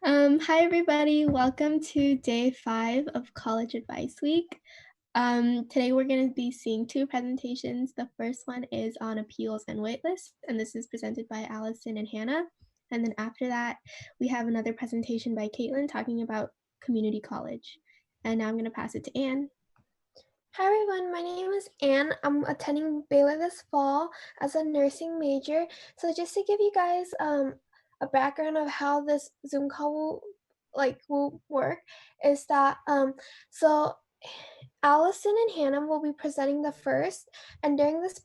Hi everybody, welcome to day 5 of College Advice Week. Today we're going to be seeing two presentations. The first one is on appeals and waitlist, and this is presented by Alison and Hannah. And then after that, we have another presentation by Kaitlyn talking about community college. And now I'm going to pass it to Anne. Hi everyone, my name is Anne. I'm attending Baylor this fall as a nursing major. So just to give you guys a background of how this Zoom call will work is that so Alison and Hannah will be presenting the first, and during this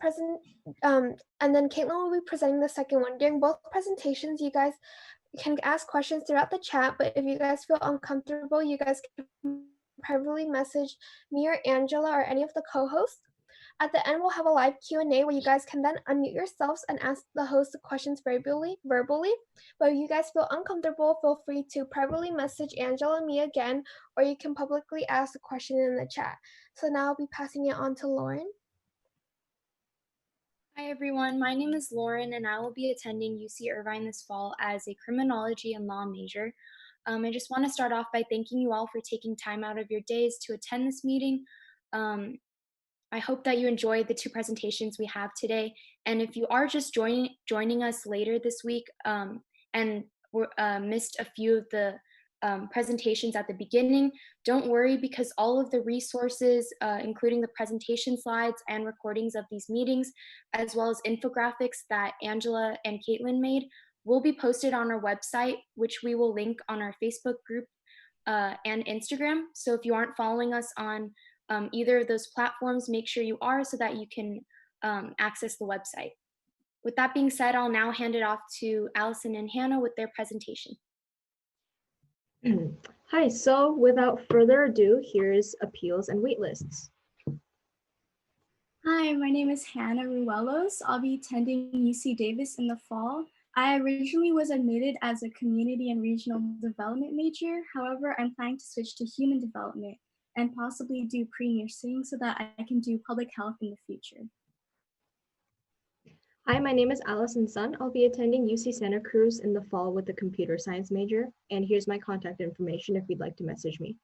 and then Kaitlyn will be presenting the second one. During both presentations, you guys can ask questions throughout the chat, but if you guys feel uncomfortable, you guys can privately message me or Angela or any of the co-hosts. At the end, we'll have a live Q&A where you guys can then unmute yourselves and ask the host the questions verbally. But if you guys feel uncomfortable, feel free to privately message Angela and me again, or you can publicly ask the question in the chat. So now I'll be passing it on to Lauren. Hi everyone, my name is Lauren and I will be attending UC Irvine this fall as a criminology and law major. I just want to start off by thanking you all for taking time out of your days to attend this meeting. I hope that you enjoyed the two presentations we have today. And if you are just joining us later this week and missed a few of the presentations at the beginning, don't worry, because all of the resources, including the presentation slides and recordings of these meetings, as well as infographics that Angela and Kaitlyn made, will be posted on our website, which we will link on our Facebook group and Instagram. So if you aren't following us on either of those platforms, make sure you are so that you can access the website. With that being said, I'll now hand it off to Alison and Hannah with their presentation. Hi, so without further ado, here's appeals and waitlists. Hi, my name is Hannah Ruelos. I'll be attending UC Davis in the fall. I originally was admitted as a community and regional development major. However, I'm planning to switch to human development and possibly do pre-nursing so that I can do public health in the future. Hi, my name is Alison Sun. I'll be attending UC Santa Cruz in the fall with a computer science major, and here's my contact information if you'd like to message me.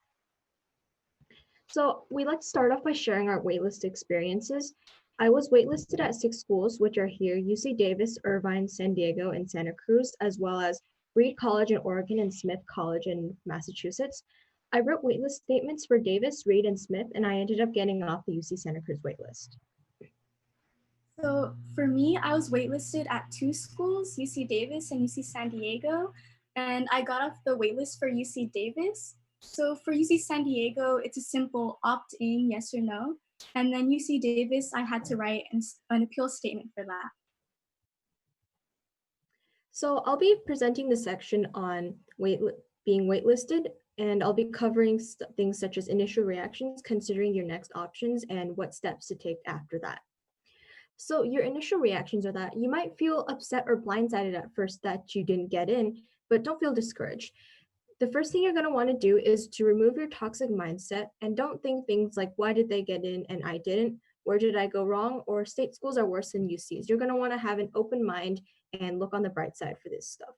So we'd like to start off by sharing our waitlist experiences. I was waitlisted at 6 schools, which are here: UC Davis, Irvine, San Diego, and Santa Cruz, as well as Reed College in Oregon and Smith College in Massachusetts. I wrote waitlist statements for Davis, Reed, and Smith, and I ended up getting off the UC Santa Cruz waitlist. So for me, I was waitlisted at 2 schools, UC Davis and UC San Diego, and I got off the waitlist for UC Davis. So for UC San Diego, it's a simple opt-in, yes or no. And then UC Davis, I had to write an appeal statement for that. So I'll be presenting the section on being waitlisted, and I'll be covering things such as initial reactions, considering your next options, and what steps to take after that. So your initial reactions are that you might feel upset or blindsided at first that you didn't get in, but don't feel discouraged. The first thing you're going to want to do is to remove your toxic mindset and don't think things like, why did they get in and I didn't? Where did I go wrong? Or state schools are worse than UCs. You're going to want to have an open mind and look on the bright side for this stuff.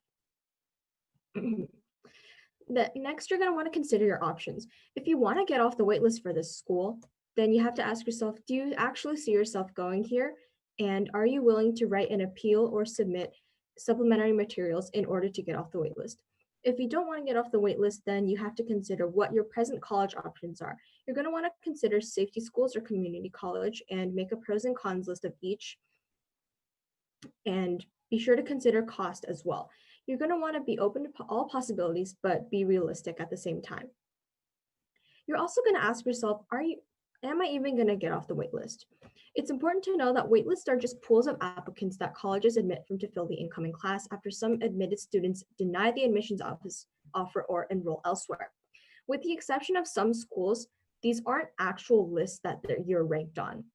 Next, you're going to want to consider your options. If you want to get off the waitlist for this school, then you have to ask yourself, do you actually see yourself going here? And are you willing to write an appeal or submit supplementary materials in order to get off the waitlist? If you don't want to get off the waitlist, then you have to consider what your present college options are. You're going to want to consider safety schools or community college and make a pros and cons list of each. And be sure to consider cost as well. You're going to want to be open to all possibilities, but be realistic at the same time. You're also going to ask yourself, am I even going to get off the waitlist? It's important to know that waitlists are just pools of applicants that colleges admit from to fill the incoming class after some admitted students deny the admissions office offer or enroll elsewhere. With the exception of some schools, these aren't actual lists that you're ranked on.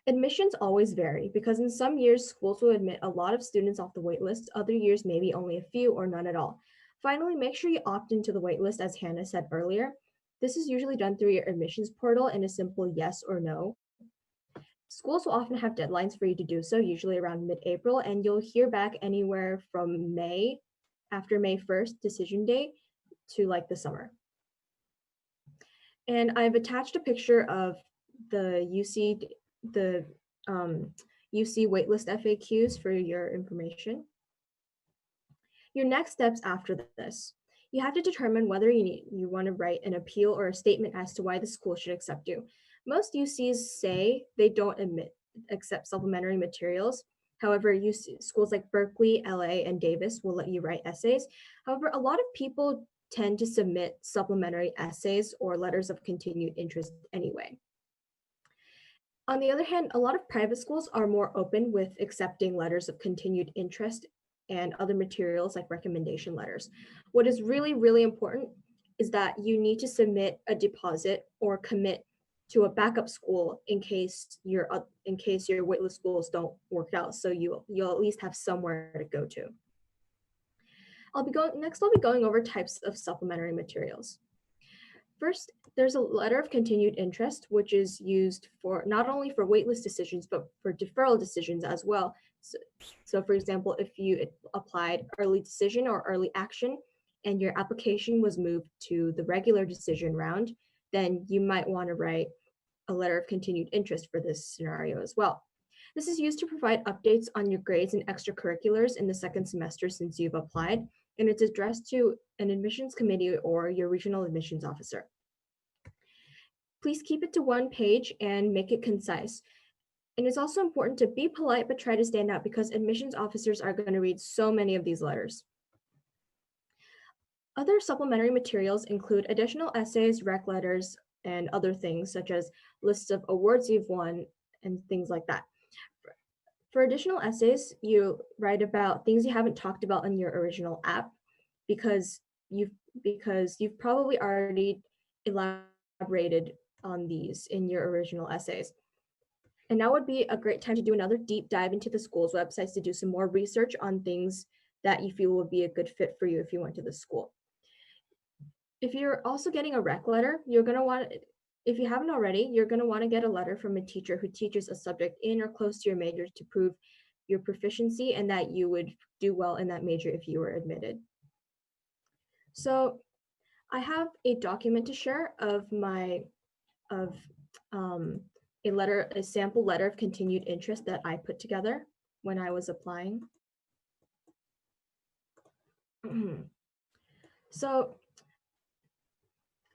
Admissions always vary because in some years, schools will admit a lot of students off the waitlist, other years maybe only a few or none at all. Finally, make sure you opt into the waitlist as Hannah said earlier. This is usually done through your admissions portal in a simple yes or no. Schools will often have deadlines for you to do so, usually around mid-April, and you'll hear back anywhere from May after May 1st, decision day, to like the summer. And I've attached a picture of the UC Waitlist FAQs for your information. Your next steps after this. You have to determine whether you want to write an appeal or a statement as to why the school should accept you. Most UCs say they don't accept supplementary materials. However, schools like Berkeley, LA, and Davis will let you write essays. However, a lot of people tend to submit supplementary essays or letters of continued interest anyway. On the other hand, a lot of private schools are more open with accepting letters of continued interest and other materials like recommendation letters. What is really, really important is that you need to submit a deposit or commit to a backup school in case your waitlist schools don't work out, so you'll at least have somewhere to go to. I'll be going over types of supplementary materials. First, there's a letter of continued interest, which is used for not only for waitlist decisions, but for deferral decisions as well. So for example, if you applied early decision or early action and your application was moved to the regular decision round, then you might want to write a letter of continued interest for this scenario as well. This is used to provide updates on your grades and extracurriculars in the second semester since you've applied, and it's addressed to an admissions committee or your regional admissions officer. Please keep it to one page and make it concise. And it's also important to be polite but try to stand out because admissions officers are going to read so many of these letters. Other supplementary materials include additional essays, rec letters, and other things such as lists of awards you've won and things like that. For additional essays, you write about things you haven't talked about in your original app because you've probably already elaborated on these in your original essays. And now would be a great time to do another deep dive into the school's websites to do some more research on things that you feel would be a good fit for you if you went to the school. If you're also getting a rec letter, if you haven't already, you're going to want to get a letter from a teacher who teaches a subject in or close to your major to prove your proficiency and that you would do well in that major if you were admitted. So I have a document to share of a sample letter of continued interest that I put together when I was applying. So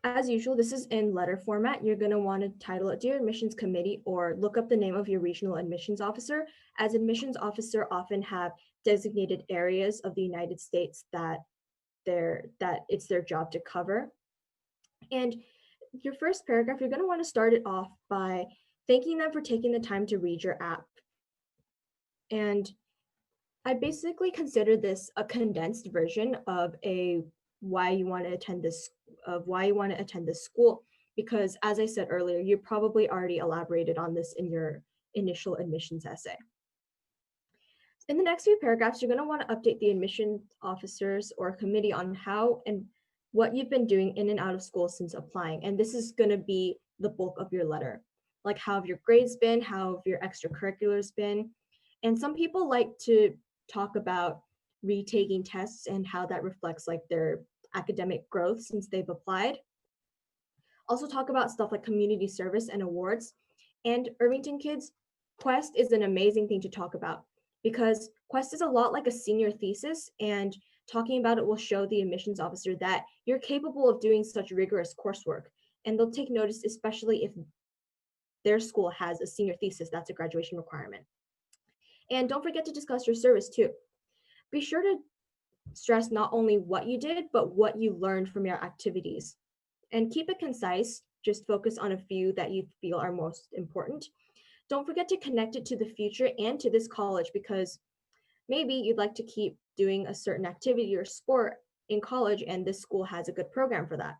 as usual, this is in letter format. You're going to want to title it Dear Admissions Committee or look up the name of your regional admissions officer, as admissions officer often have designated areas of the United States that it's their job to cover. And your first paragraph, you're going to want to start it off by thanking them for taking the time to read your app. And I basically consider this a condensed version of why you want to attend this school, because as I said earlier, you probably already elaborated on this in your initial admissions essay. In the next few paragraphs, you're going to want to update the admissions officers or committee on how and what you've been doing in and out of school since applying. And this is going to be the bulk of your letter. Like, how have your grades been? How have your extracurriculars been? And some people like to talk about retaking tests and how that reflects like their academic growth since they've applied. Also talk about stuff like community service and awards. And Irvington kids, Quest is an amazing thing to talk about because Quest is a lot like a senior thesis, and talking about it will show the admissions officer that you're capable of doing such rigorous coursework, and they'll take notice, especially if their school has a senior thesis that's a graduation requirement. And don't forget to discuss your service too. Be sure to stress not only what you did, but what you learned from your activities. And keep it concise, just focus on a few that you feel are most important. Don't forget to connect it to the future and to this college, because maybe you'd like to keep doing a certain activity or sport in college and this school has a good program for that.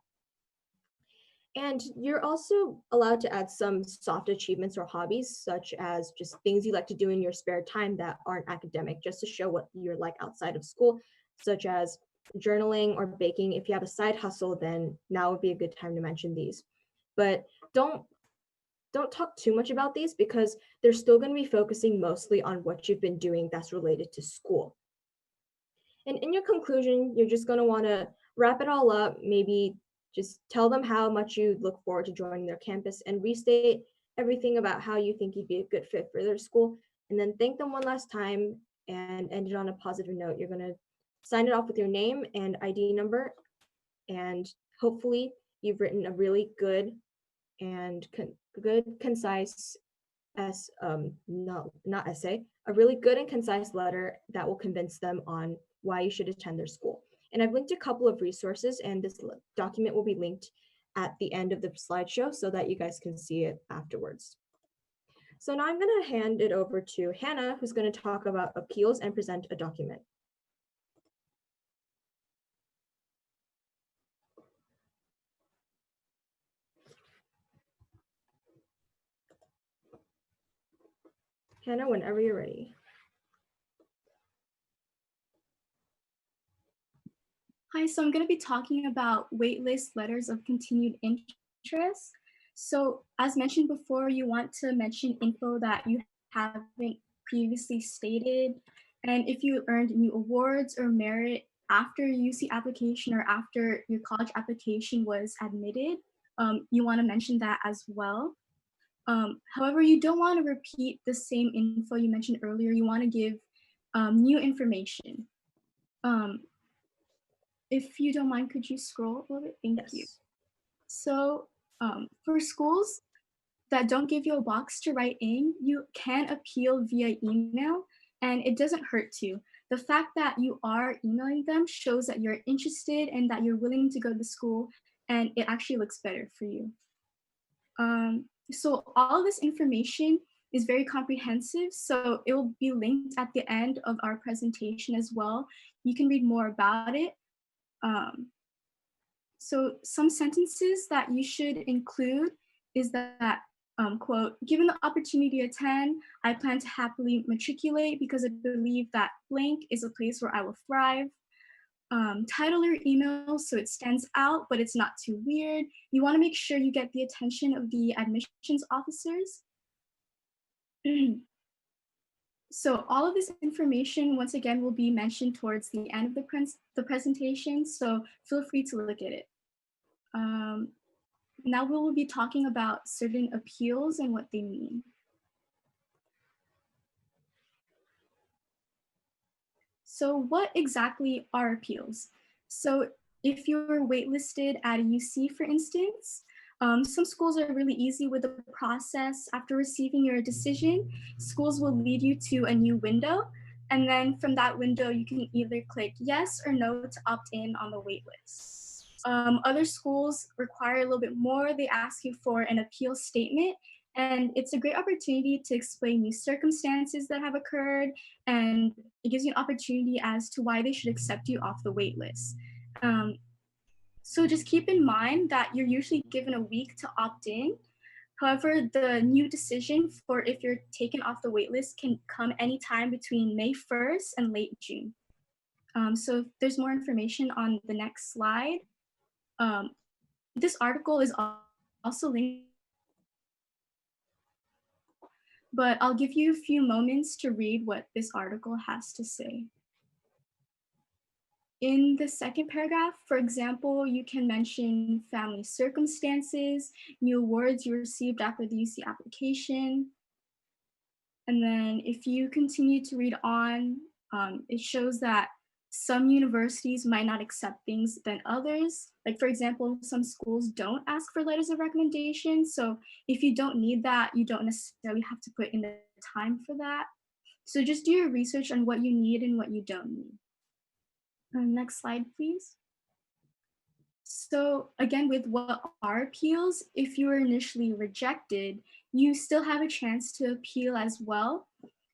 And you're also allowed to add some soft achievements or hobbies, such as just things you like to do in your spare time that aren't academic, just to show what you're like outside of school, such as journaling or baking. If you have a side hustle, then now would be a good time to mention these. But don't talk too much about these because they're still going to be focusing mostly on what you've been doing that's related to school. And in your conclusion, you're just going to want to wrap it all up, maybe just tell them how much you look forward to joining their campus and restate everything about how you think you'd be a good fit for their school, and then thank them one last time and end it on a positive note. You're going to sign it off with your name and ID number, and hopefully you've written a really good and concise not essay, a really good and concise letter that will convince them on why you should attend their school. And I've linked a couple of resources, and this document will be linked at the end of the slideshow so that you guys can see it afterwards. So now I'm going to hand it over to Hannah, who's going to talk about appeals and present a document. Hannah, whenever you're ready. Hi, so I'm going to be talking about waitlist letters of continued interest. So as mentioned before, you want to mention info that you haven't previously stated. And if you earned new awards or merit after your UC application or after your college application was admitted, you want to mention that as well. However, you don't want to repeat the same info you mentioned earlier. You want to give new information. If you don't mind, could you scroll a little bit? Thank you. So for schools that don't give you a box to write in, you can appeal via email, and it doesn't hurt to. The fact that you are emailing them shows that you're interested and that you're willing to go to school, and it actually looks better for you. So all of this information is very comprehensive, so it will be linked at the end of our presentation as well. You can read more about it. So some sentences that you should include is that, quote, given the opportunity to attend, I plan to happily matriculate because I believe that blank is a place where I will thrive. Title your email so it stands out, but it's not too weird. You want to make sure you get the attention of the admissions officers. So all of this information, once again, will be mentioned towards the end of the presentation, so feel free to look at it. Now we will be talking about certain appeals and what they mean. So what exactly are appeals? So if you're waitlisted at a UC, for instance, some schools are really easy with the process. After receiving your decision, schools will lead you to a new window. And then from that window, you can either click yes or no to opt in on the waitlist. Other schools require a little bit more. They ask you for an appeal statement, and it's a great opportunity to explain new circumstances that have occurred, and it gives you an opportunity as to why they should accept you off the waitlist. So just keep in mind that you're usually given a week to opt in. However, the new decision for if you're taken off the waitlist can come anytime between May 1st and late June. So there's more information on the next slide. This article is also linked, but I'll give you a few moments to read what this article has to say. In the second paragraph, for example, you can mention family circumstances, new awards you received after the UC application. And then if you continue to read on, it shows that some universities might not accept things than others. Like, for example, some schools don't ask for letters of recommendation. So if you don't need that, you don't necessarily have to put in the time for that. So just do your research on what you need and what you don't need. Next slide, please. So again, with what are appeals, if you were initially rejected, you still have a chance to appeal as well.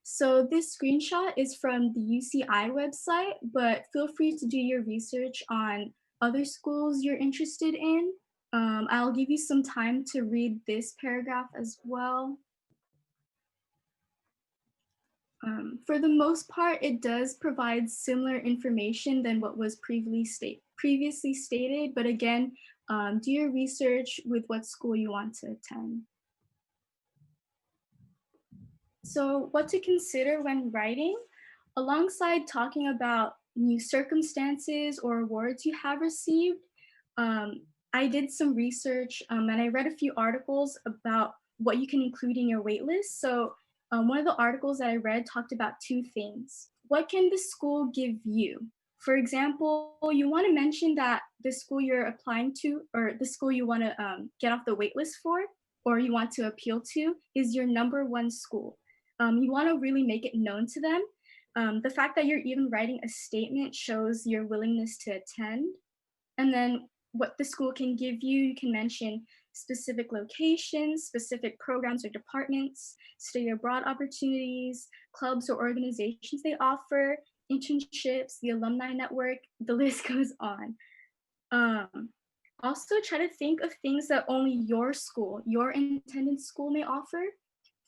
So this screenshot is from the UCI website, but feel free to do your research on other schools you're interested in. I'll give you some time to read this paragraph as well. For the most part, it does provide similar information than what was previously stated, but again, do your research with what school you want to attend. So what to consider when writing, alongside talking about new circumstances or awards you have received. I did some research and I read a few articles about what you can include in your waitlist. So one of the articles that I read talked about two things. What can the school give you? For example, you want to mention that the school you're applying to or the school you want to get off the waitlist for or you want to appeal to is your number one school. You want to really make it known to them. The fact that you're even writing a statement shows your willingness to attend. And then what the school can give you, you can mention specific locations, specific programs or departments, study abroad opportunities, clubs or organizations they offer, internships, the alumni network, the list goes on. Also try to think of things that only your school, your intended school may offer.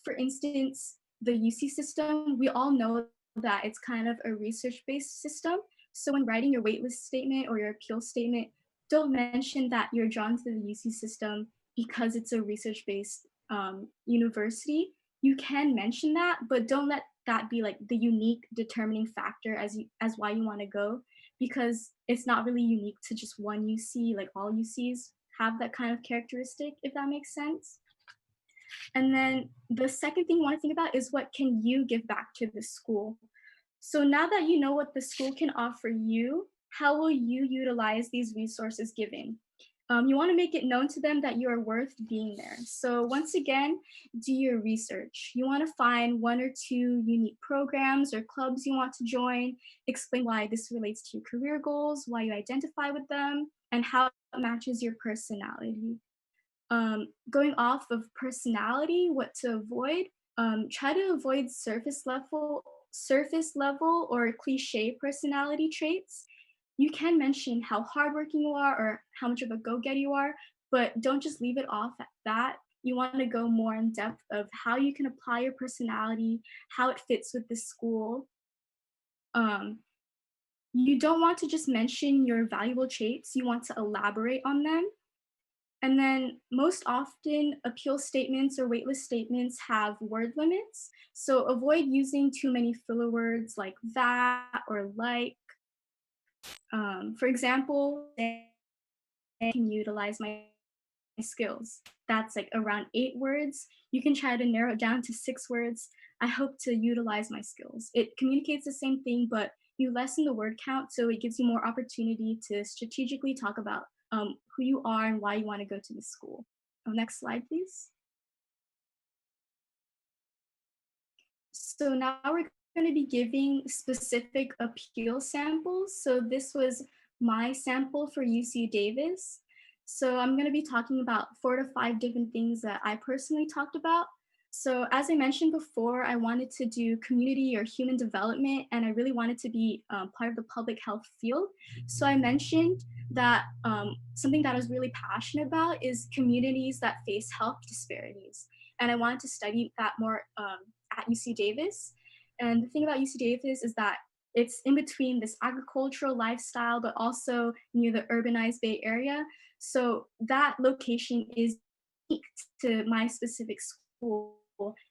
For instance, the UC system, we all know that it's kind of a research-based system. So when writing your waitlist statement or your appeal statement, don't mention that you're drawn to the UC system because it's a research-based university. You can mention that, but don't let that be like the unique determining factor as why you want to go, because it's not really unique to just one UC. Like all UCs have that kind of characteristic, if that makes sense. And then the second thing you want to think about is what can you give back to the school? So now that you know what the school can offer you, how will you utilize these resources given? You want to make it known to them that you are worth being there. So once again, do your research. You want to find one or two unique programs or clubs you want to join, explain why this relates to your career goals, why you identify with them, and how it matches your personality. Going off of personality, what to avoid, try to avoid surface level or cliche personality traits. You can mention how hardworking you are or how much of a go-getter you are, but don't just leave it off at that. You want to go more in depth of how you can apply your personality, how it fits with the school. You don't want to just mention your valuable traits, you want to elaborate on them. And then most often, appeal statements or waitlist statements have word limits. So avoid using too many filler words like that or like. For example, I can utilize my skills. That's like around 8 words. You can try to narrow it down to 6 words. I hope to utilize my skills. It communicates the same thing, but you lessen the word count, so it gives you more opportunity to strategically talk about who you are and why you want to go to the school. Next slide, please. So now we're going to be giving specific appeal samples. So this was my sample for UC Davis. So I'm going to be talking about 4 to 5 different things that I personally talked about. So as I mentioned before, I wanted to do community or human development, and I really wanted to be part of the public health field. So I mentioned that something that I was really passionate about is communities that face health disparities. And I wanted to study that more at UC Davis. And the thing about UC Davis is that it's in between this agricultural lifestyle, but also near the urbanized Bay Area. So that location is unique to my specific school,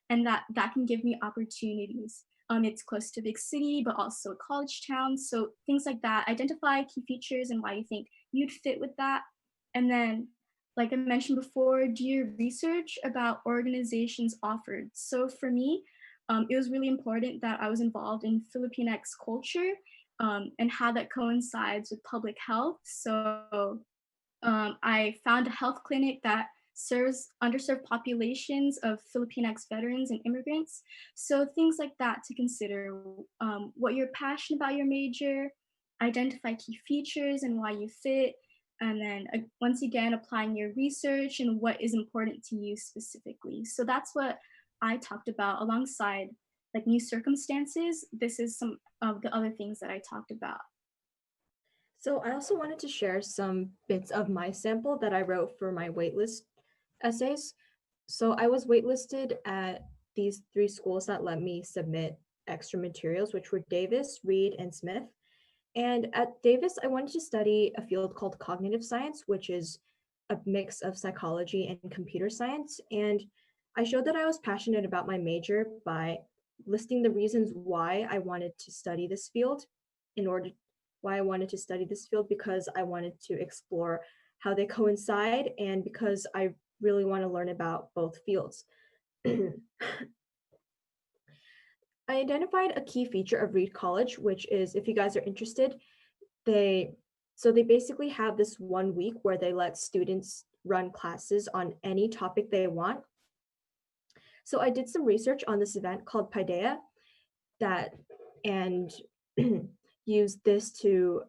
and that can give me opportunities. It's close to a big city, but also a college town. So things like that, identify key features and why you think you'd fit with that. And then, like I mentioned before, do your research about organizations offered. So for me, it was really important that I was involved in Filipinx culture and how that coincides with public health. So I found a health clinic that serves underserved populations of Filipinx veterans and immigrants. So things like that to consider, what you're passionate about your major, identify key features and why you fit, and then once again, applying your research and what is important to you specifically. So that's what I talked about alongside like new circumstances. This is some of the other things that I talked about. So I also wanted to share some bits of my sample that I wrote for my waitlist essays. So I was waitlisted at these 3 schools that let me submit extra materials, which were Davis, Reed, and Smith. And at Davis, I wanted to study a field called cognitive science, which is a mix of psychology and computer science. And I showed that I was passionate about my major by listing the reasons why I wanted to study this field in order why I wanted to study this field, because I wanted to explore how they coincide and because I really want to learn about both fields. I identified a key feature of Reed College, which is, if you guys are interested, they basically have this 1 week where they let students run classes on any topic they want. So I did some research on this event called Paideia and used this to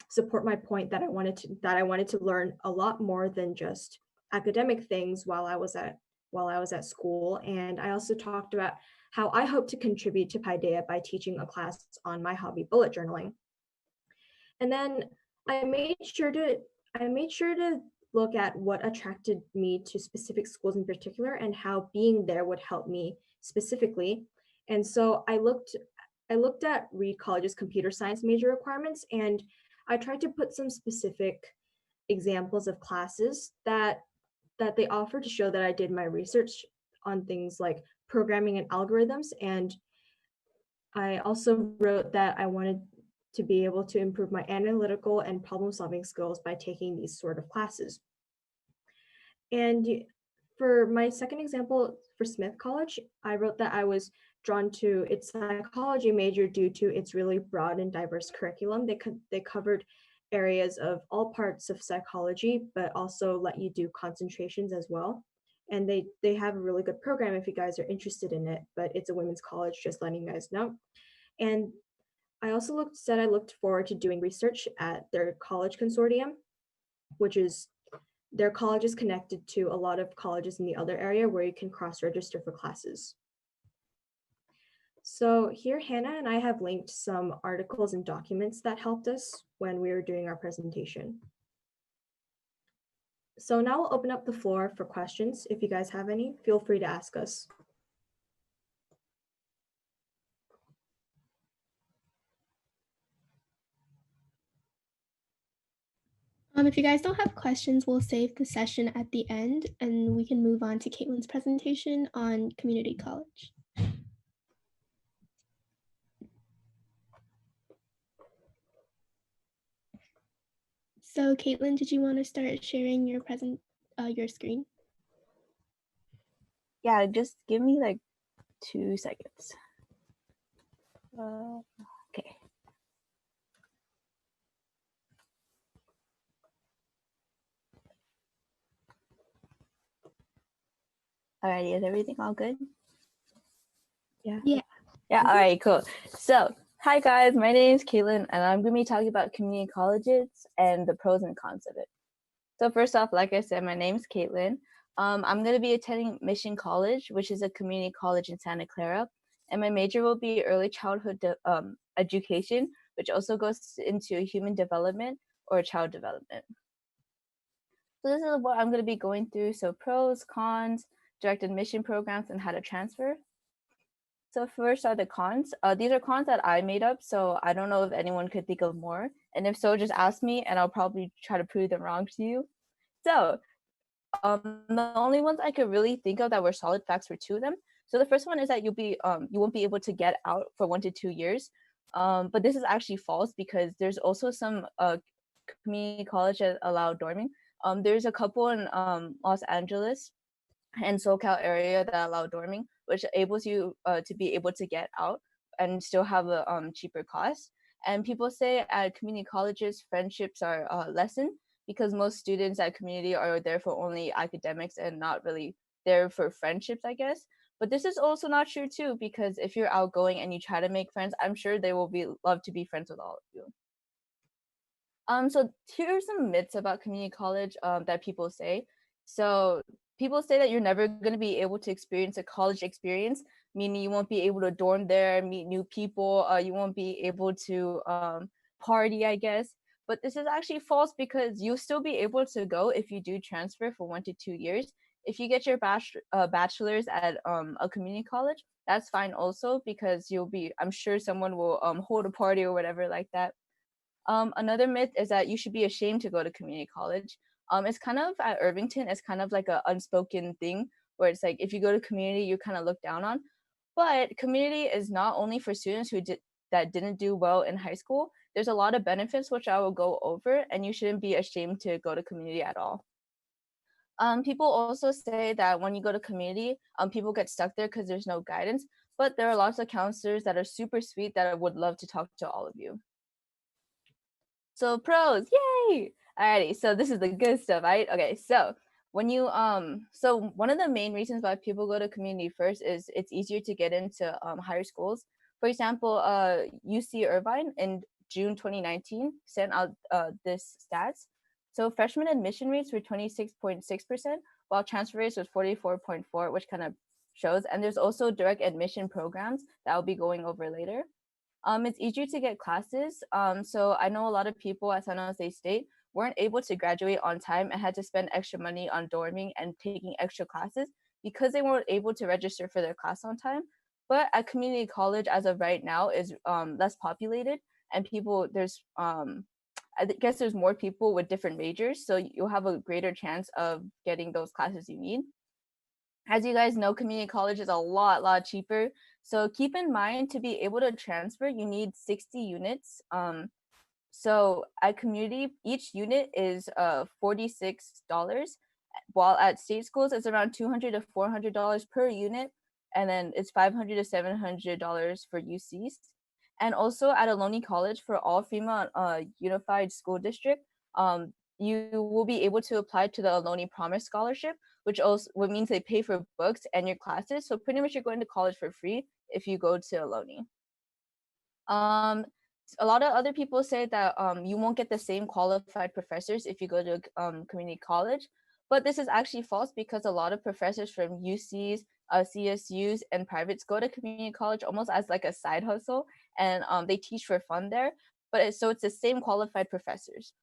support my point that I wanted to learn a lot more than just academic things while I was at school. And I also talked about how I hope to contribute to Paideia by teaching a class on my hobby, bullet journaling. And then I made sure to look at what attracted me to specific schools in particular and how being there would help me specifically. And so I looked at Reed College's computer science major requirements, and I tried to put some specific examples of classes that they offer to show that I did my research on things like programming and algorithms. And I also wrote that I wanted to be able to improve my analytical and problem-solving skills by taking these sort of classes. And for my second example, for Smith College, I wrote that I was drawn to its psychology major due to its really broad and diverse curriculum. They covered areas of all parts of psychology, but also let you do concentrations as well. And they have a really good program if you guys are interested in it, but it's a women's college, just letting you guys know. And I also looked forward to doing research at their college consortium, which is their college is connected to a lot of colleges in the other area where you can cross-register for classes. So here, Hannah and I have linked some articles and documents that helped us when we were doing our presentation. So now we'll open up the floor for questions. If you guys have any, feel free to ask us. If you guys don't have questions, we'll save the session at the end and we can move on to Kaitlyn's presentation on community college. So Kaitlyn, did you want to start sharing your screen? Yeah, just give me like 2 seconds. Okay. Alrighty, is everything all good? Yeah. Yeah. Yeah, all right, cool. So, hi guys, my name is Kaitlyn, and I'm going to be talking about community colleges and the pros and cons of it. So first off, like I said, my name is Kaitlyn. I'm going to be attending Mission College, which is a community college in Santa Clara, and my major will be early childhood education, which also goes into human development or child development. So this is what I'm going to be going through. So pros, cons, direct admission programs, and how to transfer. So first are the cons. These are cons that I made up, so I don't know if anyone could think of more. And if so, just ask me and I'll probably try to prove them wrong to you. So the only ones I could really think of that were solid facts were 2 of them. So the first one is that you won't be able to get out for 1 to 2 years. But this is actually false because there's also some community college that allow dorming. There's a couple in Los Angeles and SoCal area that allow dorming, which enables you to be able to get out and still have a cheaper cost. And people say at community colleges, friendships are lessened because most students at community are there for only academics and not really there for friendships, I guess. But this is also not true too, because if you're outgoing and you try to make friends, I'm sure they will love to be friends with all of you. So here are some myths about community college that people say. So people say that you're never going to be able to experience a college experience, meaning you won't be able to dorm there, meet new people, you won't be able to party, I guess. But this is actually false because you'll still be able to go if you do transfer for 1 to 2 years. If you get your bachelor's at a community college, that's fine also because I'm sure someone will hold a party or whatever like that. Another myth is that you should be ashamed to go to community college. It's kind of at Irvington, it's kind of like an unspoken thing where it's like if you go to community, you're kind of looked down on. But community is not only for students that didn't do well in high school. there's a lot of benefits which I will go over, and you shouldn't be ashamed to go to community at all. People also say that when you go to community, people get stuck there because there's no guidance, but there are lots of counselors that are super sweet that I would love to talk to all of you. So pros, yay! Alrighty, so this is the good stuff, right? Okay, so when you so one of the main reasons why people go to community first is it's easier to get into higher schools. For example, UC Irvine in June 2019 sent out this stats. So freshman admission rates were 26.6%, while transfer rates was 44.4%, which kind of shows. And there's also direct admission programs that I'll be going over later. It's easier to get classes. So I know a lot of people at San Jose State weren't able to graduate on time and had to spend extra money on dorming and taking extra classes because they weren't able to register for their class on time. But at community college, as of right now, is less populated, and people I guess there's more people with different majors, so you'll have a greater chance of getting those classes you need. As you guys know, community college is a lot cheaper. So keep in mind, to be able to transfer, you need 60 units. So at community, each unit is $46, while at state schools, it's around $200 to $400 per unit. And then it's $500 to $700 for UCs. And also at Alumni College, for all Fremont Unified School District, you will be able to apply to the Alumni Promise Scholarship, which means they pay for books and your classes. So pretty much you're going to college for free if you go to Alumni. A lot of other people say that you won't get the same qualified professors if you go to community college, but this is actually false because a lot of professors from UCs, CSUs, and privates go to community college almost as like a side hustle, and they teach for fun there. But so it's the same qualified professors.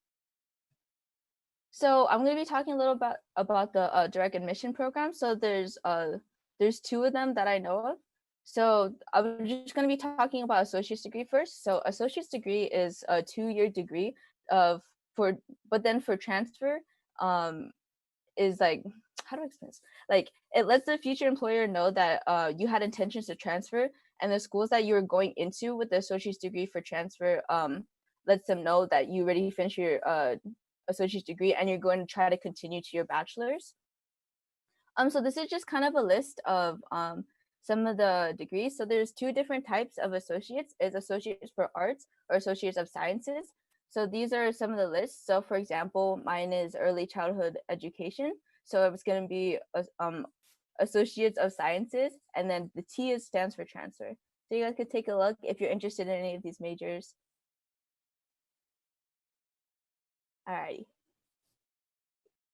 So I'm going to be talking a little about the direct admission program. So there's two of them that I know of. So I'm just going to be talking about associate's degree first. So associate's degree is a 2-year degree but then for transfer is like, how do I explain this? Like, it lets the future employer know that you had intentions to transfer, and the schools that you were going into with the associate's degree for transfer lets them know that you already finished your associate's degree and you're going to try to continue to your bachelor's. So this is just kind of a list of some of the degrees. So there's 2 different types of associates: is associates for arts or associates of sciences. So these are some of the lists. So for example, mine is early childhood education. So it's going to be associates of sciences, and then the T stands for transfer. So you guys could take a look if you're interested in any of these majors. Alrighty.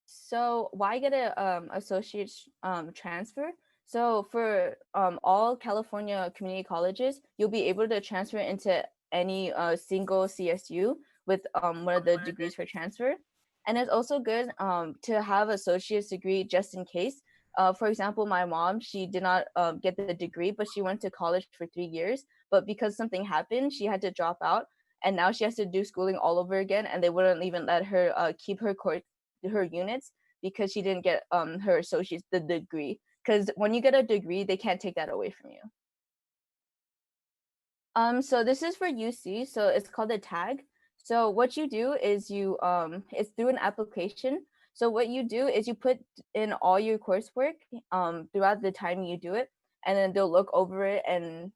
So why get a associate's transfer? So for all California community colleges, you'll be able to transfer into any single CSU with one of the degrees for transfer. And it's also good to have associate's degree just in case. For example, my mom, she did not get the degree, but she went to college for 3 years. But because something happened, she had to drop out. And now she has to do schooling all over again, and they wouldn't even let her keep her units because she didn't get her associate's the degree. Because when you get a degree, they can't take that away from you. So this is for UC, so it's called a tag. So what you do is you it's through an application. So what you do is you put in all your coursework throughout the time you do it, and then they'll look over it, and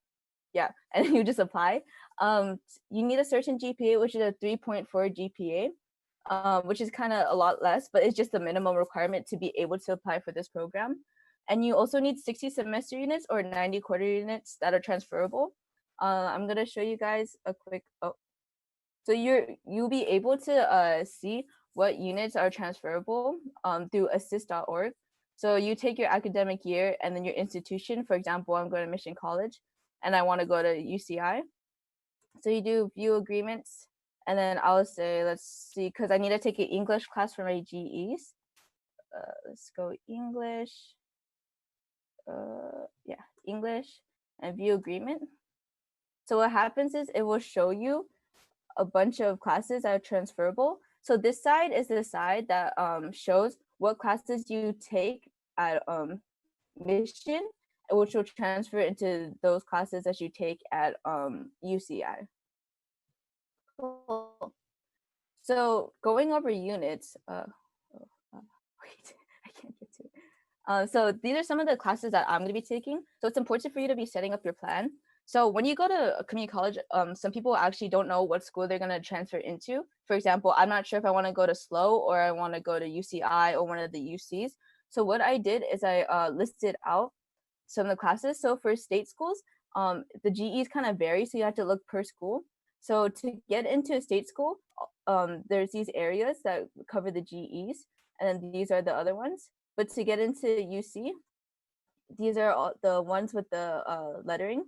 yeah, and you just apply. You need a certain GPA, which is a 3.4 GPA, which is kind of a lot less, but it's just the minimum requirement to be able to apply for this program. And you also need 60 semester units or 90 quarter units that are transferable. I'm gonna show you guys a quick. So you'll be able to see what units are transferable through assist.org. So you take your academic year and then your institution. For example, I'm going to Mission College, and I want to go to UCI. So you do view agreements, and then I'll say, let's see, because I need to take an English class for my GEs. Let's go English. Yeah, English and view agreement. So what happens is it will show you a bunch of classes that are transferable. So this side is the side that shows what classes you take at Mission, which will transfer into those classes that you take at UCI. Cool. So going over units, wait, I can't get to it. So these are some of the classes that I'm going to be taking. So it's important for you to be setting up your plan. So when you go to a community college, some people actually don't know what school they're going to transfer into. For example, I'm not sure if I want to go to SLO or I want to go to UCI or one of the UCs. So what I did is I listed out some of the classes. So for state schools, the GEs kind of vary, so you have to look per school. So to get into a state school, there's these areas that cover the GEs, and then these are the other ones. But to get into UC, these are all the ones with the lettering.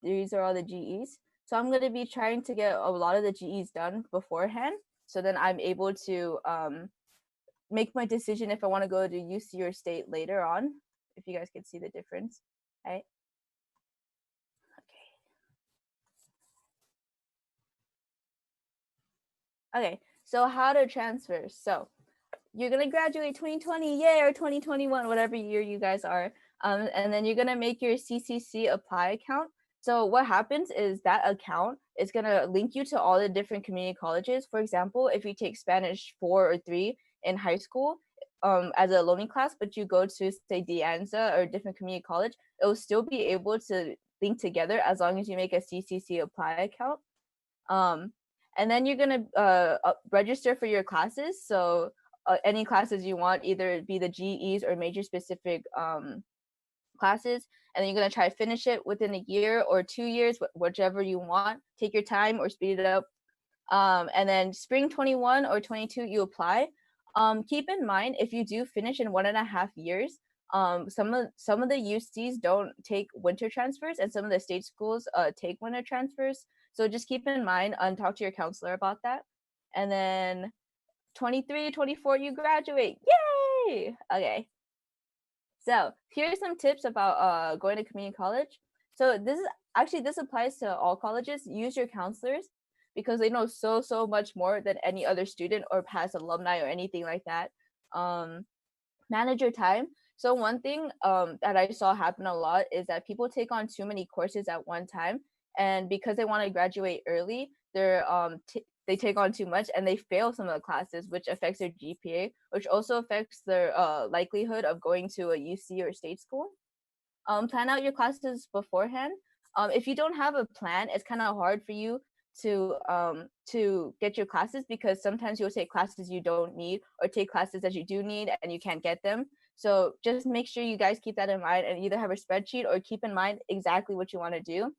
These are all the GEs. So I'm going to be trying to get a lot of the GEs done beforehand, so then I'm able to make my decision if I want to go to UC or state later on, if you guys can see the difference, right? Okay, so how to transfer. So you're gonna graduate 2020, yay, or 2021, whatever year you guys are. And then you're gonna make your CCC apply account. So what happens is that account is gonna link you to all the different community colleges. For example, if you take Spanish 4 or 3 in high school, as a learning class, but you go to say De Anza or a different community college, it will still be able to link together as long as you make a CCC apply account. And then you're gonna register for your classes. So any classes you want, either be the GEs or major specific classes, and then you're gonna try to finish it within a year or 2 years, whichever you want. Take your time or speed it up. And then spring 21 or 22, you apply. Keep in mind, if you do finish in 1.5 years, some of the UCs don't take winter transfers, and some of the state schools take winter transfers. So just keep in mind and talk to your counselor about that. And then 23, 24, you graduate. Yay! Okay. So here's some tips about going to community college. So this applies to all colleges. Use your counselors because they know so much more than any other student or past alumni or anything like that. Manage your time. So one thing that I saw happen a lot is that people take on too many courses at one time, and because they want to graduate early, they take on too much and they fail some of the classes, which affects their GPA, which also affects their likelihood of going to a UC or state school. Plan out your classes beforehand. If you don't have a plan, it's kind of hard for you to get your classes, because sometimes you'll take classes you don't need or take classes that you do need and you can't get them. So just make sure you guys keep that in mind and either have a spreadsheet or keep in mind exactly what you want to do.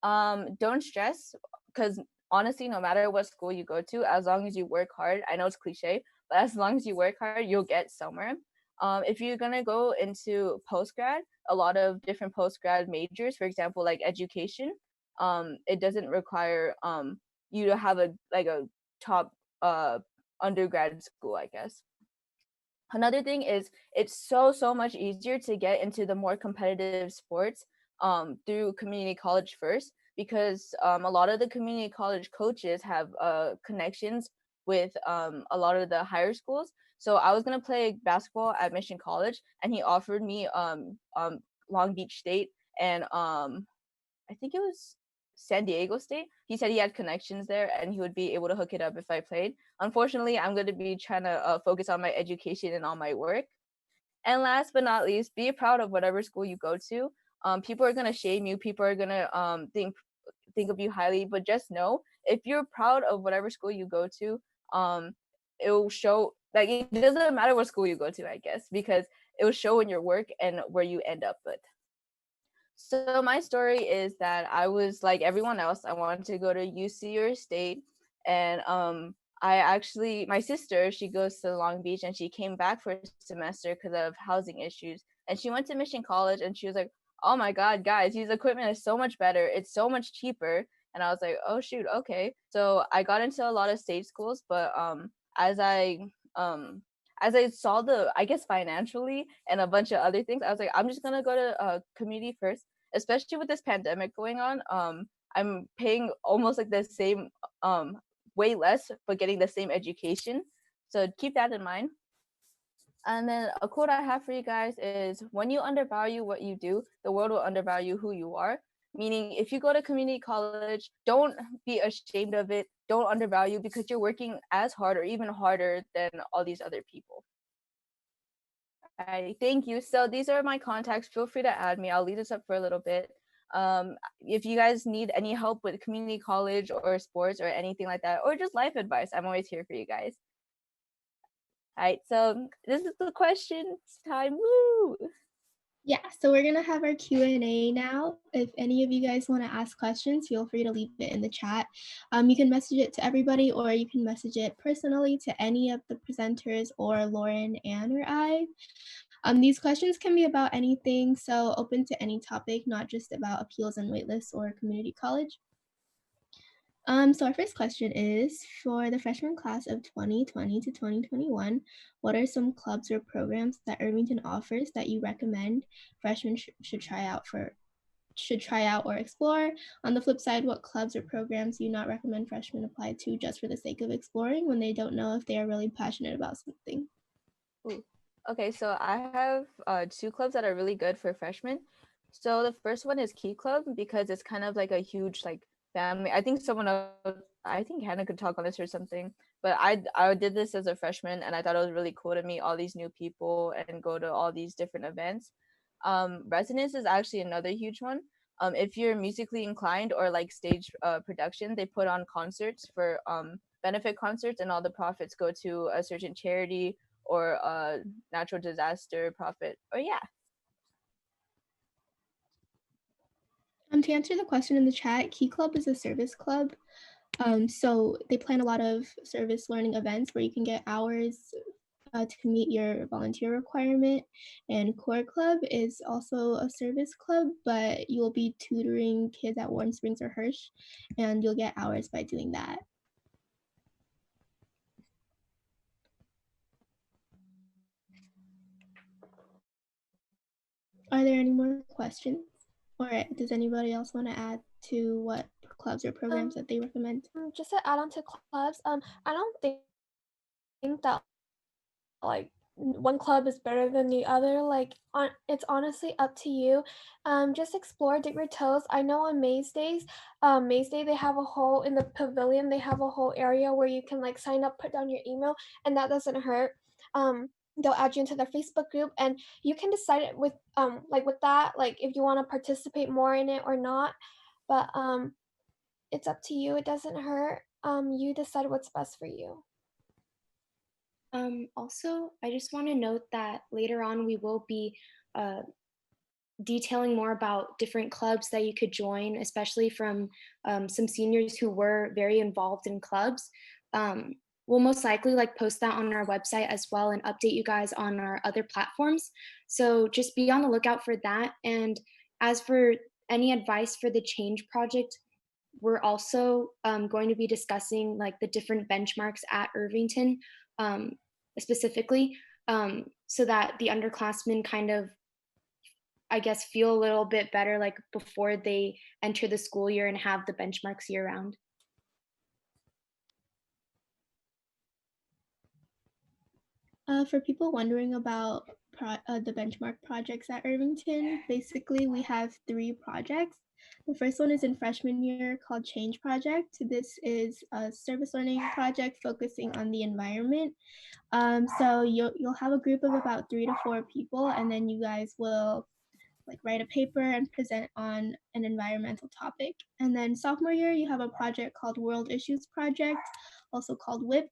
Don't stress, because honestly, no matter what school you go to, as long as you work hard, I know it's cliche, but as long as you work hard, you'll get somewhere. If you're gonna go into postgrad, a lot of different postgrad majors, for example, like education, it doesn't require you to have a top undergrad school, I guess. Another thing is it's so much easier to get into the more competitive sports through community college first, because a lot of the community college coaches have connections with a lot of the higher schools. So I was gonna play basketball at Mission College, and he offered me Long Beach State and I think it was San Diego State. He said he had connections there and he would be able to hook it up if I played. Unfortunately, I'm going to be trying to focus on my education and on my work. And last but not least, be proud of whatever school you go to. People are going to shame you. People are going to think of you highly, but just know, if you're proud of whatever school you go to, it will show. Like, it doesn't matter what school you go to, I guess, because it will show in your work and where you end up with. So my story is that I was like everyone else. I wanted to go to UC or state, and my sister, she goes to Long Beach, and she came back for a semester because of housing issues, and she went to Mission College, and she was like, "Oh my God, guys, his equipment is so much better. It's so much cheaper." And I was like, "Oh shoot, okay." So I got into a lot of state schools, but as I saw I guess financially and a bunch of other things, I was like, I'm just gonna go to community first, especially with this pandemic going on. I'm paying almost like the same, way less, but getting the same education. So keep that in mind. And then a quote I have for you guys is, when you undervalue what you do, the world will undervalue who you are. Meaning, if you go to community college, don't be ashamed of it. don't undervalue because you're working as hard or even harder than all these other people. Thank you. So these are my contacts. Feel free to add me. I'll leave this up for a little bit. If you guys need any help with community college or sports or anything like that, or just life advice, I'm always here for you guys. All right, so this is the questions time. Woo! Yeah, so we're gonna have our Q&A now. If any of you guys want to ask questions, feel free to leave it in the chat. You can message it to everybody, or you can message it personally to any of the presenters or Lauren, Anne, or I. These questions can be about anything, so open to any topic, not just about appeals and waitlists or community college. So our first question is, for the freshman class of 2020 to 2021, what are some clubs or programs that Irvington offers that you recommend freshmen should try out or explore? On the flip side, what clubs or programs do you not recommend freshmen apply to just for the sake of exploring when they don't know if they are really passionate about something? Ooh. Okay, so I have 2 clubs that are really good for freshmen. So the first one is Key Club because it's kind of like a huge like family. I think someone else, I think Hannah could talk on this or something. But I did this as a freshman and I thought it was really cool to meet all these new people and go to all these different events. Resonance is actually another huge one. If you're musically inclined or like stage production, they put on concerts for benefit concerts, and all the profits go to a certain charity or a natural disaster profit. Or yeah. To answer the question in the chat, Key Club is a service club. So they plan a lot of service learning events where you can get hours to meet your volunteer requirement. And Core Club is also a service club, but you'll be tutoring kids at Warren Springs or Hirsch, and you'll get hours by doing that. Are there any more questions? Or does anybody else want to add to what clubs or programs that they recommend? Just to add on to clubs, I don't think that like one club is better than the other. Like it's honestly up to you. Just explore, dip your toes. I know on Maze Day they have a whole, in the pavilion they have a whole area where you can like sign up, put down your email, and that doesn't hurt. They'll add you into their Facebook group, and you can decide it with that, like if you want to participate more in it or not. But it's up to you. It doesn't hurt. You decide what's best for you. Also, I just want to note that later on we will be detailing more about different clubs that you could join, especially from some seniors who were very involved in clubs. We'll most likely like post that on our website as well and update you guys on our other platforms. So just be on the lookout for that. And as for any advice for the Change Project, we're also going to be discussing like the different benchmarks at Irvington specifically, so that the underclassmen kind of, I guess, feel a little bit better like before they enter the school year and have the benchmarks year round. For people wondering about the benchmark projects at Irvington, basically we have 3 projects. The first one is in freshman year called Change Project. This is a service learning project focusing on the environment. So you'll have a group of about 3 to 4 people, and then you guys will like write a paper and present on an environmental topic. And then sophomore year, you have a project called World Issues Project, also called WIP.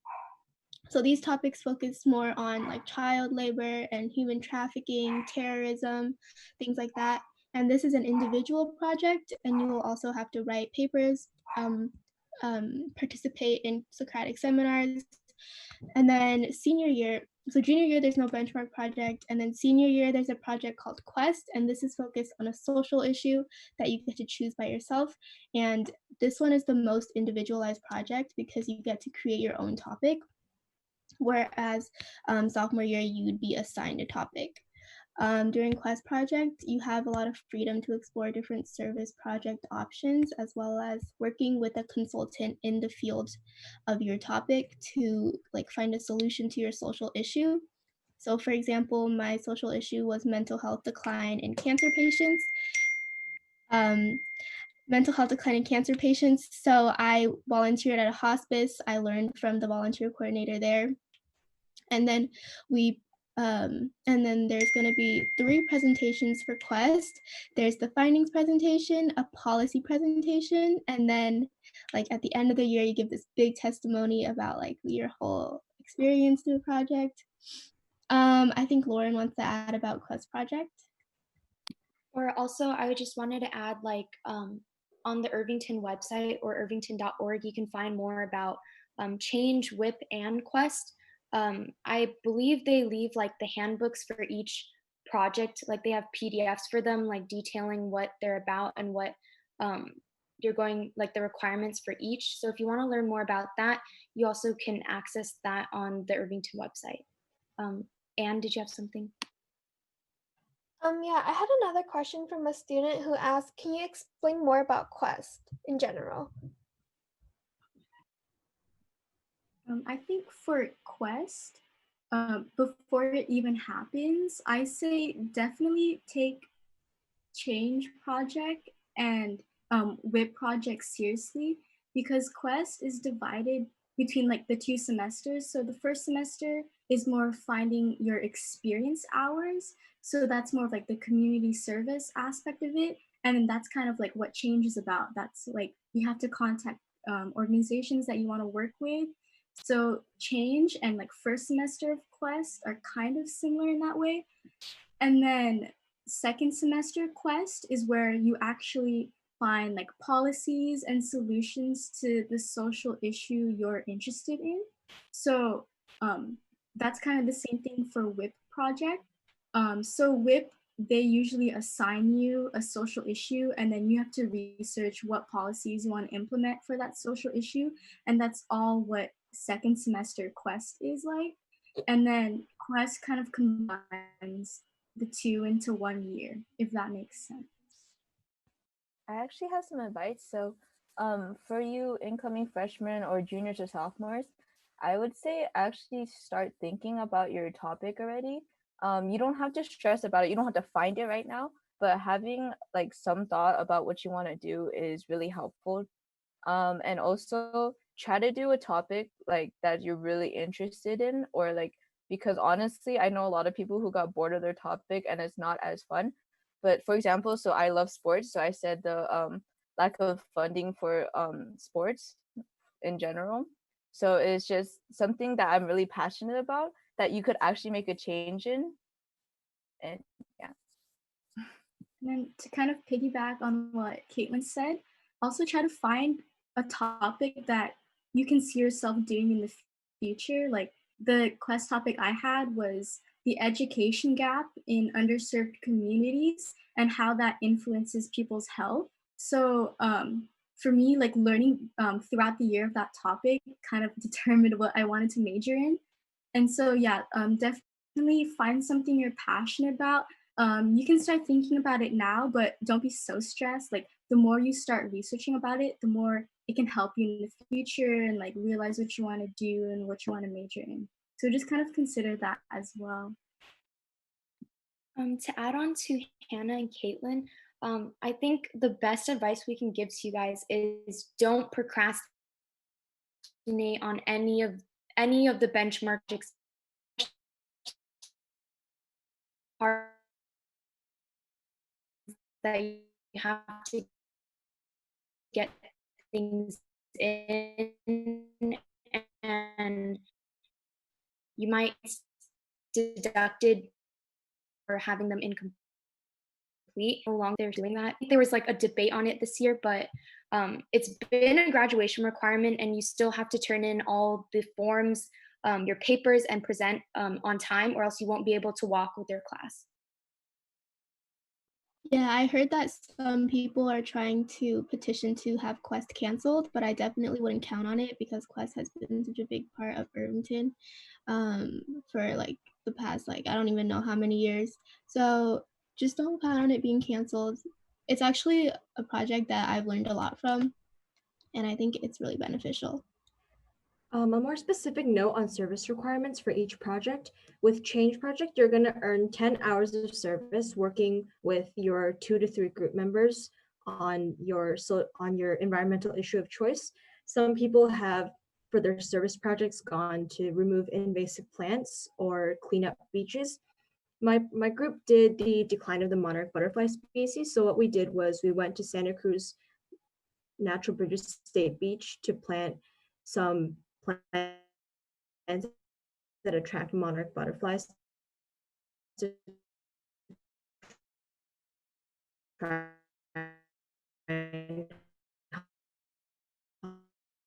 So these topics focus more on like child labor and human trafficking, terrorism, things like that. And this is an individual project, and you will also have to write papers, participate in Socratic seminars. And then senior year, so junior year, there's no benchmark project. And then senior year, there's a project called Quest, and this is focused on a social issue that you get to choose by yourself. And this one is the most individualized project because you get to create your own topic, whereas sophomore year, you'd be assigned a topic. During Quest Project, you have a lot of freedom to explore different service project options, as well as working with a consultant in the field of your topic to like find a solution to your social issue. So for example, my social issue was mental health decline in cancer patients. mental health declining cancer patients. So I volunteered at a hospice. I learned from the volunteer coordinator there. And then there's going to be 3 presentations for Quest. There's the findings presentation, a policy presentation, and then like at the end of the year, you give this big testimony about like your whole experience through the project. I think Lauren wants to add about Quest project. Or also, I just wanted to add, like, on the Irvington website or irvington.org, you can find more about Change, WIP, and Quest. I believe they leave like the handbooks for each project, like they have PDFs for them, like detailing what they're about and what you're going, like the requirements for each. So if you want to learn more about that, you also can access that on the Irvington website. Anne, did you have something? Yeah, I had another question from a student who asked, can you explain more about Quest in general? I think for Quest, before it even happens, I say definitely take Change project and WIP project seriously, because Quest is divided between like the 2 semesters. So the first semester is more finding your experience hours. So that's more of like the community service aspect of it. And then that's kind of like what Change is about. That's like you have to contact organizations that you want to work with. So Change and like first semester of Quest are kind of similar in that way. And then second semester Quest is where you actually find like policies and solutions to the social issue you're interested in. So that's kind of the same thing for WIP project. So WIP, they usually assign you a social issue, and then you have to research what policies you want to implement for that social issue. And that's all what second semester Quest is like. And then Quest kind of combines the 2 into 1 year, if that makes sense. I actually have some advice. So for you incoming freshmen or juniors or sophomores, I would say actually start thinking about your topic already. You don't have to stress about it. You don't have to find it right now, but having like some thought about what you want to do is really helpful. And also try to do a topic like that you're really interested in, or like, because honestly, I know a lot of people who got bored of their topic and it's not as fun. But for example, so I love sports, so I said the lack of funding for sports in general. So it's just something that I'm really passionate about that you could actually make a change in. And yeah. And then to kind of piggyback on what Kaitlyn said, also try to find a topic that you can see yourself doing in the future. Like the Quest topic I had was the education gap in underserved communities and how that influences people's health. So for me, like learning throughout the year of that topic kind of determined what I wanted to major in. And so yeah, definitely find something you're passionate about. You can start thinking about it now, but don't be so stressed. Like the more you start researching about it, the more it can help you in the future and like realize what you want to do and what you want to major in. So just kind of consider that as well. To add on to Hannah and Kaitlyn, I think the best advice we can give to you guys is don't procrastinate on any of the benchmark that you have to get things in, and you might deducted for having them incomplete. How long they're doing that. I think there was like a debate on it this year, but it's been a graduation requirement, and you still have to turn in all the forms, your papers, and present on time, or else you won't be able to walk with your class. Yeah, I heard that some people are trying to petition to have Quest canceled, but I definitely wouldn't count on it because Quest has been such a big part of Irvington for like the past, like, I don't even know how many years. So just don't count on it being canceled. It's actually a project that I've learned a lot from, and I think it's really beneficial. A more specific note on service requirements for each project. With Change Project, you're going to earn 10 hours of service working with your 2 to 3 group members on your environmental issue of choice. Some people have, for their service projects, gone to remove invasive plants or clean up beaches. My group did the decline of the monarch butterfly species. So what we did was we went to Santa Cruz Natural Bridges State Beach to plant some plants that attract monarch butterflies to try and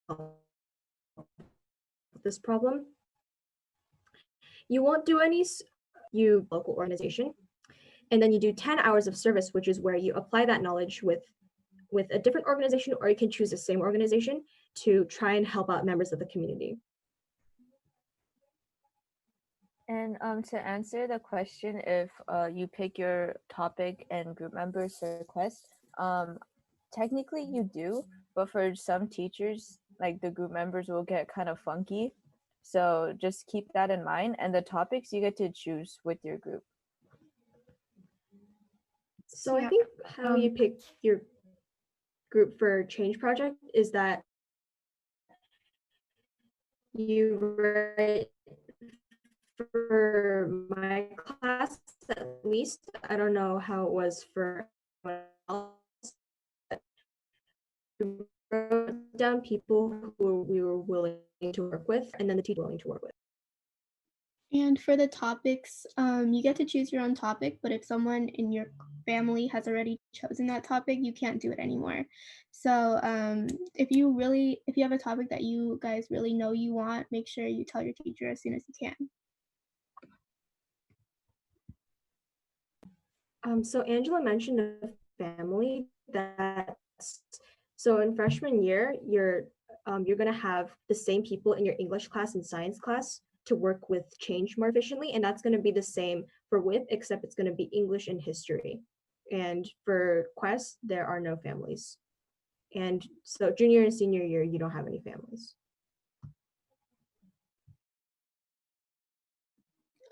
help this problem. You won't do any you local organization, and then you do 10 hours of service, which is where you apply that knowledge with a different organization, or you can choose the same organization to try and help out members of the community. And to answer the question, if you pick your topic and group members request, technically you do, but for some teachers, like the group members will get kind of funky. So just keep that in mind. And the topics you get to choose with your group. So I think how you pick your group for change project is that you write, for my class at least, I don't know how it was for everyone else, we wrote down people who we were willing to work with, and then the teacher willing to work with. And for the topics, you get to choose your own topic, but if someone in your family has already chosen that topic, you can't do it anymore. So if you have a topic that you guys really know you want, make sure you tell your teacher as soon as you can. So Angela mentioned a family so in freshman year, you're going to have the same people in your English class and science class to work with change more efficiently. And that's going to be the same for WIP, except it's going to be English and history. And for Quest, there are no families. And so junior and senior year, you don't have any families.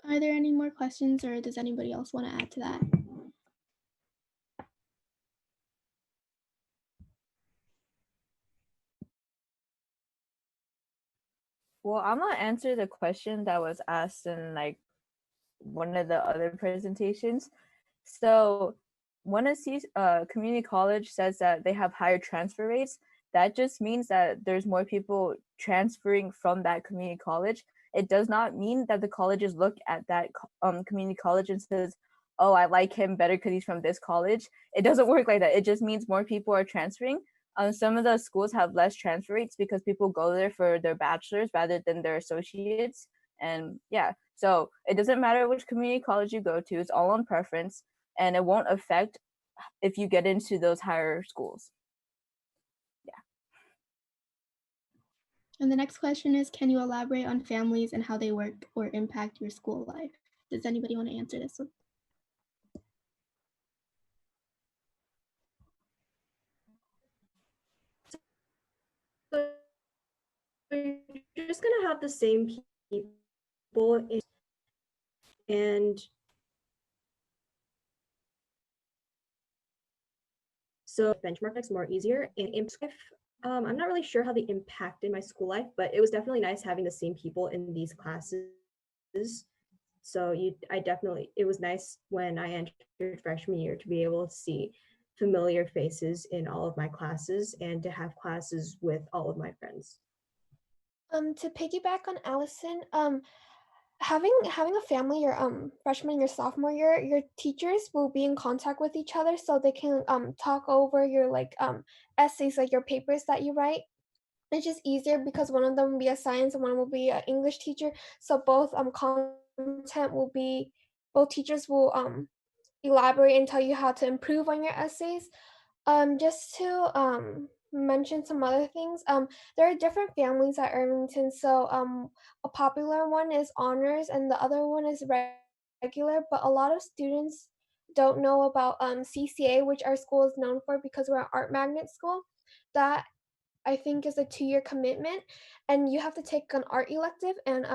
Are there any more questions, or does anybody else want to add to that? Well, I'm gonna answer the question that was asked in like one of the other presentations. So when a community college says that they have higher transfer rates, that just means that there's more people transferring from that community college. It does not mean that the colleges look at that community college and says, oh, I like him better because he's from this college. It doesn't work like that. It just means more people are transferring. Some of the schools have less transfer rates because people go there for their bachelor's rather than their associates. And yeah, so it doesn't matter which community college you go to, it's all on preference, and it won't affect if you get into those higher schools. Yeah. And the next question is, can you elaborate on families and how they work or impact your school life? Does anybody want to answer this one? So you're just going to have the same people, and so benchmark makes more easier. And I'm not really sure how they impacted my school life, but it was definitely nice having the same people in these classes. So it was nice when I entered freshman year to be able to see familiar faces in all of my classes and to have classes with all of my friends. To piggyback on Allison, having a family your freshman and your sophomore year, your teachers will be in contact with each other so they can talk over your essays, like your papers that you write. It's just easier because one of them will be a science and one will be an English teacher. So both both teachers will elaborate and tell you how to improve on your essays. Just to mention some other things, there are different families at Irvington. So a popular one is honors and the other one is regular, but a lot of students don't know about CCA, which our school is known for because we're an art magnet school. That I think is a 2-year commitment, and you have to take an art elective. And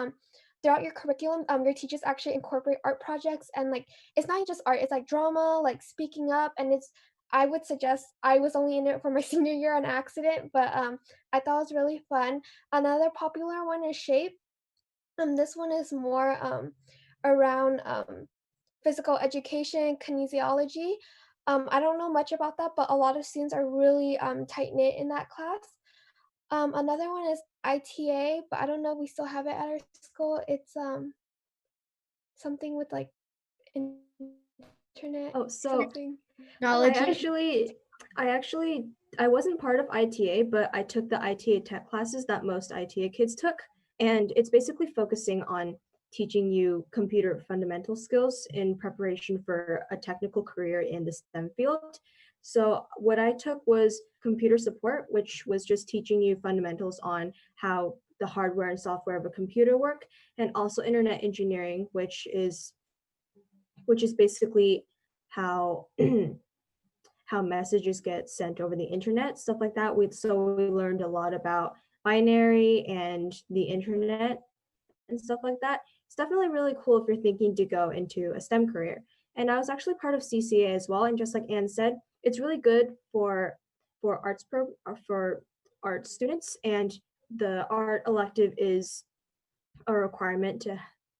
throughout your curriculum, your teachers actually incorporate art projects, and it's not just art; it's like drama, like speaking up, and it's I would suggest I was only in it for my senior year on accident, but I thought it was really fun. Another popular one is Shape. This one is more around physical education, kinesiology. I don't know much about that, but a lot of students are really tight knit in that class. Another one is ITA, but I don't know if we still have it at our school. It's something with like internet Oh, so something. I Technology. actually I wasn't part of ITA, but I took the ITA tech classes that most ITA kids took, and it's basically focusing on teaching you computer fundamental skills in preparation for a technical career in the STEM field. So what I took was computer support, which was just teaching you fundamentals on how the hardware and software of a computer work, and also internet engineering, which is basically how how messages get sent over the internet, stuff like that. We learned a lot about binary and the internet and stuff like that. It's definitely really cool if you're thinking to go into a STEM career. And I was actually part of CCA as well. And just like Anne said, it's really good for art students. And the art elective is a requirement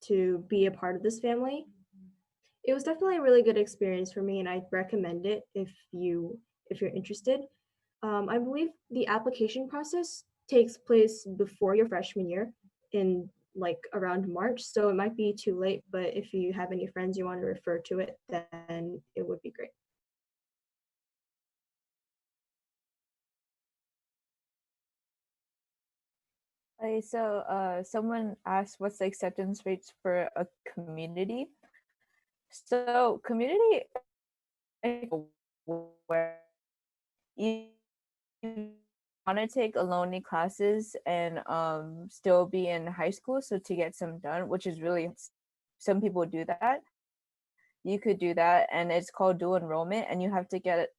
to be a part of this family. It was definitely a really good experience for me, and I'd recommend it if you're interested. I believe the application process takes place before your freshman year in like around March, so it might be too late, but if you have any friends you want to refer to it, then it would be great. Okay, so someone asked what's the acceptance rates for a community. So community, where you want to take alumni classes and still be in high school, so to get some done, which is really, some people do that. You could do that, and it's called dual enrollment, and you have to get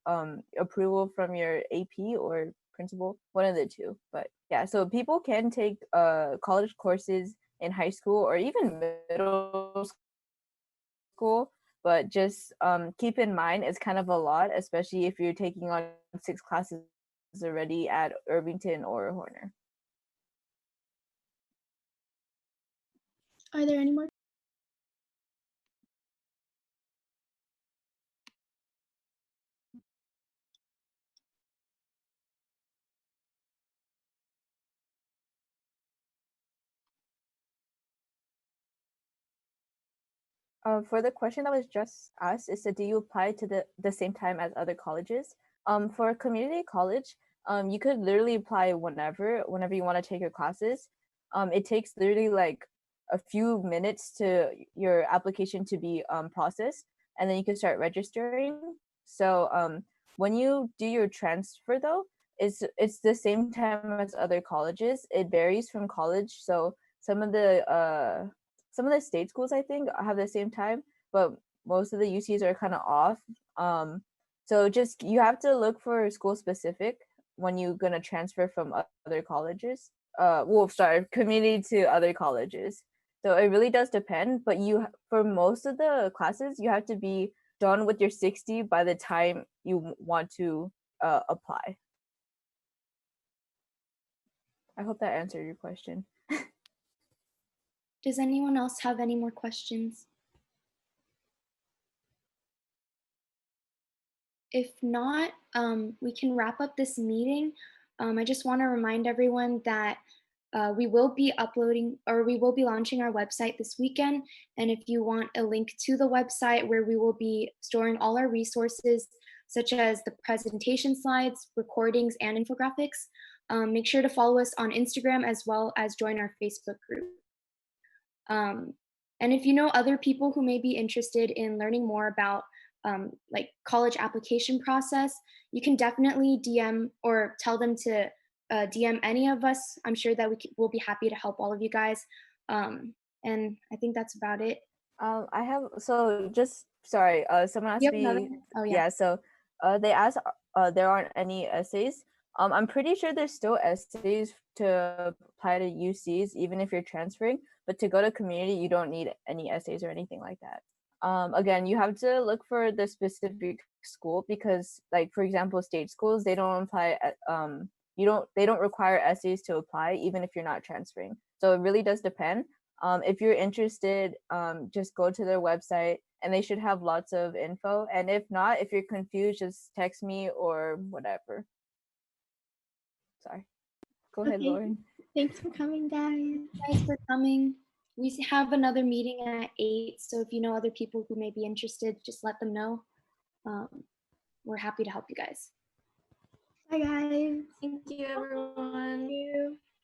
approval from your AP or principal, one of the two. But yeah, so people can take college courses in high school or even middle school, but just keep in mind it's kind of a lot, especially if you're taking on 6 classes already at Irvington or Horner. Are there any more? For the question that was just asked, is that do you apply to the same time as other colleges? For community college, you could literally apply whenever you want to take your classes. It takes literally like a few minutes to your application to be processed, and then you can start registering. So when you do your transfer though, it's the same time as other colleges. It varies from college. So some of the state schools I think have the same time, but most of the UCs are kind of off. So just you have to look for school specific when you're gonna transfer from other colleges. Community to other colleges. So it really does depend, but for most of the classes you have to be done with your 60 by the time you want to apply. I hope that answered your question. Does anyone else have any more questions? If not, we can wrap up this meeting. I just want to remind everyone that we will be uploading, or we will be launching our website this weekend. And if you want a link to the website where we will be storing all our resources, such as the presentation slides, recordings, and infographics, make sure to follow us on Instagram as well as join our Facebook group. And if you know other people who may be interested in learning more about like college application process, you can definitely DM or tell them to DM any of us. I'm sure that we'll be happy to help all of you guys. And I think that's about it. I have, so just sorry, someone asked You have another? me. Oh yeah. Yeah, so they asked there aren't any essays. I'm pretty sure there's still essays to apply to UCs even if you're transferring, but to go to community you don't need any essays or anything like that. Again, you have to look for the specific school because, like, for example, state schools, they don't apply they don't require essays to apply even if you're not transferring. So it really does depend. If you're interested, just go to their website and they should have lots of info. And if not, if you're confused, just text me or whatever. Sorry. Go ahead, Okay. Lauren. Thanks for coming, guys. Thanks for coming. We have another meeting at 8, so if you know other people who may be interested, just let them know. We're happy to help you guys. Bye, guys. Thank you, everyone. Thank you.